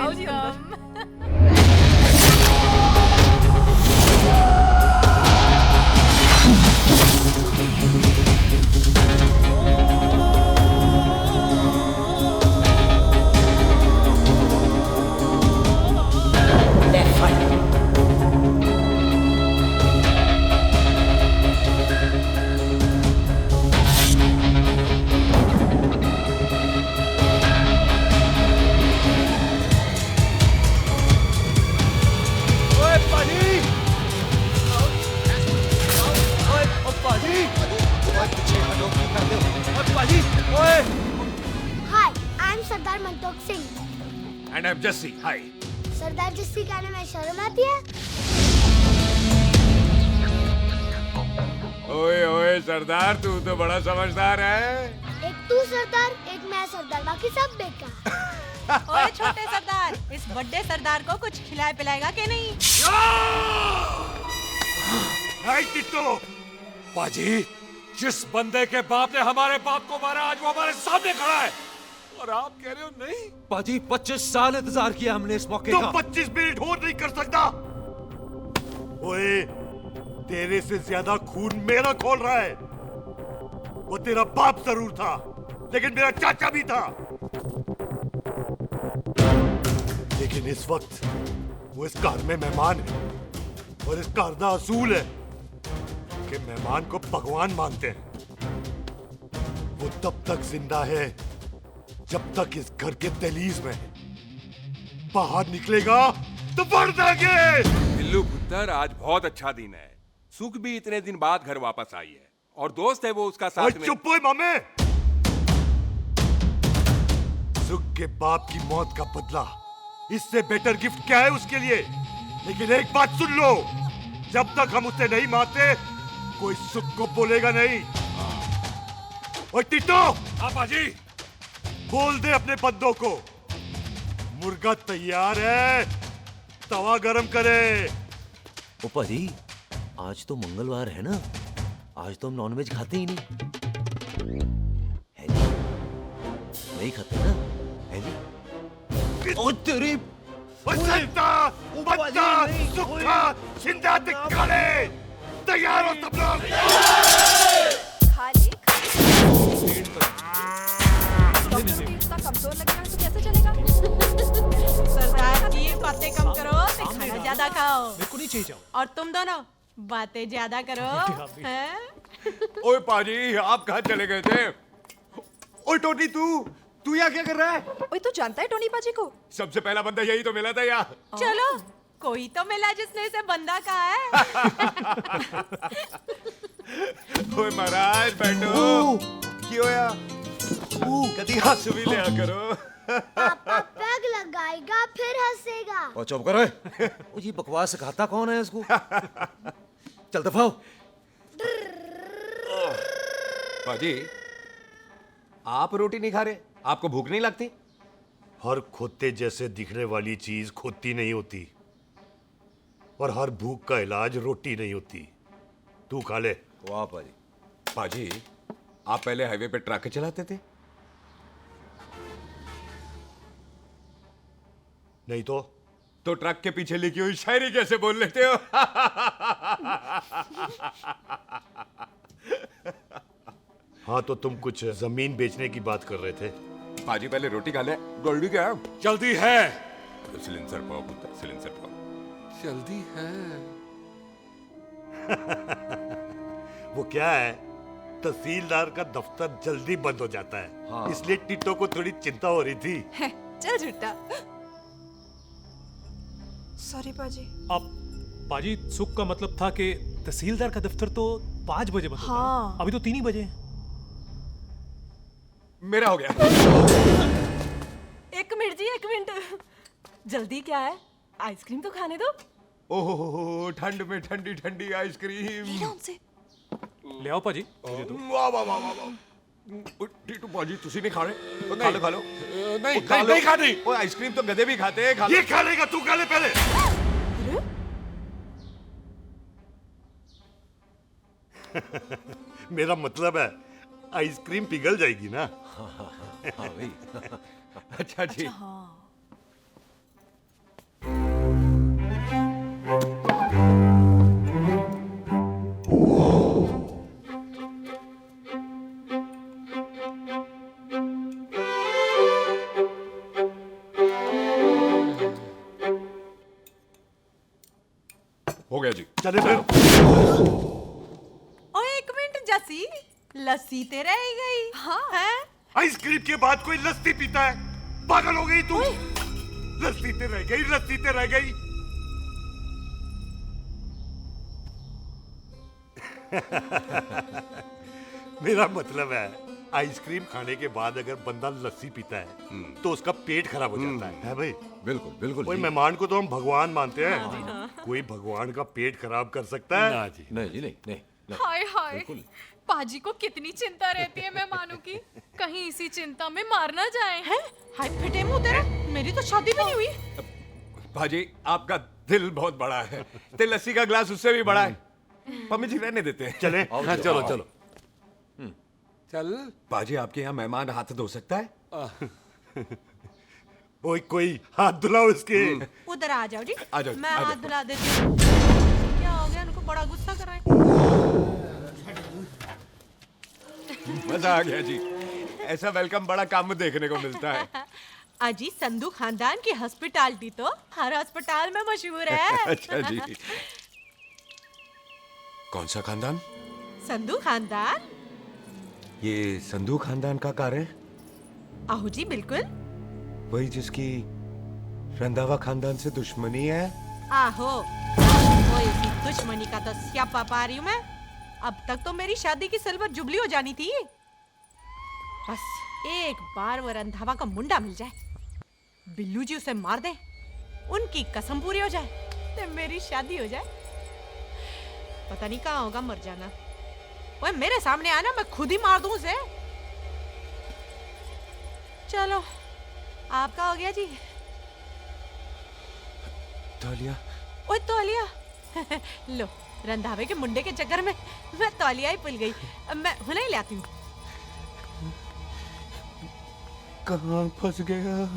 आओ जी अंदर। Hi, I'm Sardar Mantok Singh. And I'm Jesse. Hi. सरदार जस्सी कहने में शर्म आती है? ओए ओए सरदार, तू तो बड़ा समझदार है। एक तू सरदार, एक मैं सरदार, बाकी सब बेकार। ओए छोटे सरदार, इस बड़े सरदार को कुछ खिलाए पिलाएगा कि नहीं? हाय टिट्टो, बाजी, जिस बंदे के बाप ने हमारे बाप को मारा, आज वो हमारे सामने खड़ा है, और आप कह रहे हो नहीं? पाजी 25 साल इंतजार किया हमने इस मौके तो का। 25 मिनट और नहीं कर सकता। ओए, तेरे से ज्यादा खून मेरा खोल रहा है। वो तेरा बाप जरूर था, लेकिन मेरा चाचा भी था। लेकिन इस वक्त वो इस घर में मेहमान है, और इस घर का असूल है कि मेहमान को भगवान मानते हैं। वो तब तक जिंदा है जब तक इस घर के दहलीज में है। बाहर निकलेगा तो बढ़ देंगे। बिल्लू पुत्र, आज बहुत अच्छा दिन है। सुख भी इतने दिन बाद घर वापस आई है, और दोस्त है वो उसका साथ में। चुप हो मामे। सुख के बाप की मौत का बदला, इससे बेटर गिफ्ट क्या है उसके लिए? लेकिन एक बात सुन लो, जब तक हम उसे नहीं मारते, कोई सुख को बोलेगा नहीं। और टिट्टो, हाँ बाजी, बोल दे अपने बंदों को, मुर्गा तैयार है, तवा गरम करे। ओ पाजी, आज तो मंगलवार है ना, आज तो हम नॉनवेज खाते ही नहीं। है जी? नहीं खाते ना? है जी? ओ तेरी बच्चा, बच्चा, सुखा, जिंदा दिखाले, तैयार हो सब लोग। खा ले, इतना कमजोर लग रहा है तो कैसे चलेगा? सरदार जी, बातें कम करो, तो खाना ज्यादा खाओ। मेरे को नहीं चाहिए जाओ। और तुम दोनों बातें ज्यादा करो, हैं? ओए पाजी, आप कहाँ चले गए थे? ओए टोनी, तू यहाँ क्या कर रहा है? ओए तू जानता है टोनी पाजी को? सबसे पहला बंदा यही तो मिला था यार। चलो, कोई तो मिला जिसने इसे बंदा कहा है। ओए महाराज, बैठो। क्यों यार? कभी हंस भी लिया करो। पापा पैग लगाएगा फिर हंसेगा। ओ चुप करो। ओ ये बकवास सिखाता कौन है इसको? चल दफाओ। पाजी, आप रोटी नहीं खा रहे? आपको भूख नहीं लगती? हर खोते जैसे दिखने वाली चीज खोती नहीं होती, और हर भूख का इलाज रोटी नहीं होती। तू खा ले। वाह पाजी। पाजी, आप पहले हाईवे पे ट्रक चलाते थे? नहीं तो ट्रक के पीछे लिखी हुई शायरी कैसे बोल लेते हो? हाँ, तो तुम कुछ जमीन बेचने की बात कर रहे थे। पाजी पहले रोटी खा ले। जल्दी क्या? जल्दी है। सिलेंसर पाओ पुत्र, सिलेंसर पाओ। जल्दी है। वो क्या है, तहसीलदार का दफ्तर जल्दी बंद हो जाता है। हाँ। इसलिए टिट्टो को थोड़ी चिंता हो रही थी। चल झूठा। सॉरी पाजी। अब पाजी, सुख का मतलब था कि तहसीलदार का दफ्तर तो 5 बजे बंद होता है। हाँ। अभी तो 3 ही बजे हैं। मेरा हो गया। एक मिनट जी, एक मिनट। जल्दी क्या है? आइसक्रीम तो खाने दो। ओह, ठंड में ठंडी ठंडी आइसक्रीम। उनसे ले आओ पाजी, मुझे दो। वाह वाह वाह वाह वाह। टीटू पाजी, तुसी नहीं खा रहे? खा लो, खा लो। नहीं, नहीं खानी। ओए, आइसक्रीम तो गधे भी खाते हैं। खा लो। ये खा लेगा, तू खा ले पहले। मेरा मतलब है, आइसक्रीम पिघल जाएगी ना। हाँ भाई। अच्छा जी। हो गया जी। चले फिर। ओ एक मिनट जसी, लस्सी ते रह गई। हाँ है। आइसक्रीम के बाद कोई लस्सी पीता है? पागल हो गई तू? लस्सी ते रह गई, लस्सी ते रह गई। मेरा मतलब है आइसक्रीम खाने के बाद अगर बंदा लस्सी पीता है तो उसका पेट खराब हो जाता है भाई? बिल्कुल बिल्कुल कोई जी। मेहमान को तो हम भगवान मानते हैं, कोई भगवान का पेट खराब कर सकता है? जी। नहीं जी, नहीं नहीं, नहीं। हाय हाय, पाजी को कितनी चिंता रहती है मेहमानों की, कहीं इसी चिंता में मार ना जाए। हैं? हाय फिटे मुंह तेरा, मेरी तो शादी भी नहीं हुई। भाजी आपका दिल बहुत बड़ा है, ते लस्सी का ग्लास उससे भी बड़ा है। मम्मी जी रहने देते हैं। चले। हाँ, चलो चलो चल। बाजी आपके यहाँ मेहमान हाथ धो सकता है? कोई हाथ धुलाओ इसके। उधर आ जाओ जी, आ जाओ, मैं आ हाथ जाओ। धुला देती हूँ। क्या हो गया, उनको बड़ा गुस्सा कर रहे हैं। मजा आ गया जी, ऐसा वेलकम बड़ा काम में देखने को मिलता है। अजी संधू खानदान की हॉस्पिटैलिटी तो हर अस्पताल में मशहूर है। अच्छा जी। कौन सा खानदान? संधू खानदान। ये संधू खानदान का कार है? आहो जी बिल्कुल। वही जिसकी रंधावा खानदान से दुश्मनी है? आहो, वो इसी दुश्मनी का तो स्यापा पा रही हूँ मैं। अब तक तो मेरी शादी की सिल्वर जुबली हो जानी थी। बस एक बार वो रंधावा का मुंडा मिल जाए, बिल्लू जी उसे मार दे, उनकी कसम पूरी हो जाए, तो मेरी शादी हो जाए। पता नहीं कहाँ होगा मर जाना। ओए मेरे सामने आना, मैं खुद ही मार दूं उसे। चलो आपका हो गया जी। तौलिया। ओए तौलिया। लो, रंधावे के मुंडे के चक्कर में मैं तौलिया ही भूल गई। मैं हुने ही लाती हूँ। कहाँ फंस गया?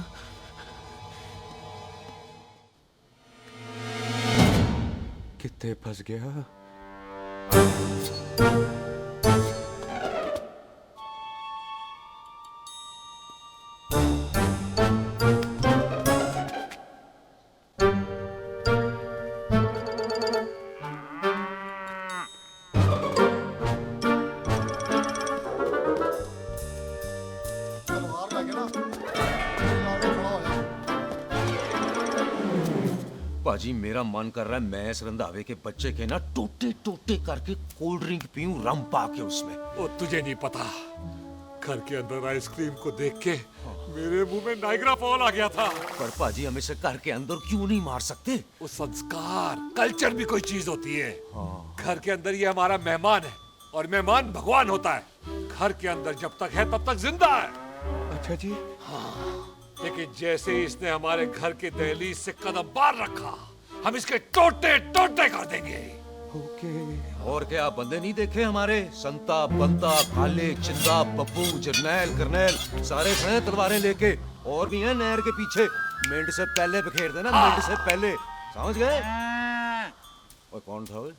कितने फंस गया? पाजी मेरा मन कर रहा है मैं इस रंधावे के बच्चे के ना टोटे टोटे करके कोल्ड ड्रिंक पीऊं, रम पाके उसमें। ओ तुझे नहीं पता, घर के अंदर आइसक्रीम को देख के मेरे मुंह में नाइग्रा फॉल आ गया था। पर पाजी हम इसे घर के अंदर क्यों नहीं मार सकते? वो संस्कार कल्चर भी कोई चीज होती है। घर के अंदर ये हमारा मेहमान है और मेहमान भगवान होता है। घर के अंदर जब तक है तब तक जिंदा है। अच्छा जी। लेकिन जैसे ही इसने हमारे घर के दहलीज से कदम बाहर रखा, हम इसके टोटे टोटे कर देंगे। ओके। और क्या बंदे नहीं देखे हमारे? संता, बंता, खालिक, चिंदा, बब्बू, जरनैल, करनैल सारे खड़े हैं तलवारें लेके, और भी हैं नहर के पीछे। मिंट से पहले बिखेर देना, मिंट से पहले, समझ गए? और कौन था वो?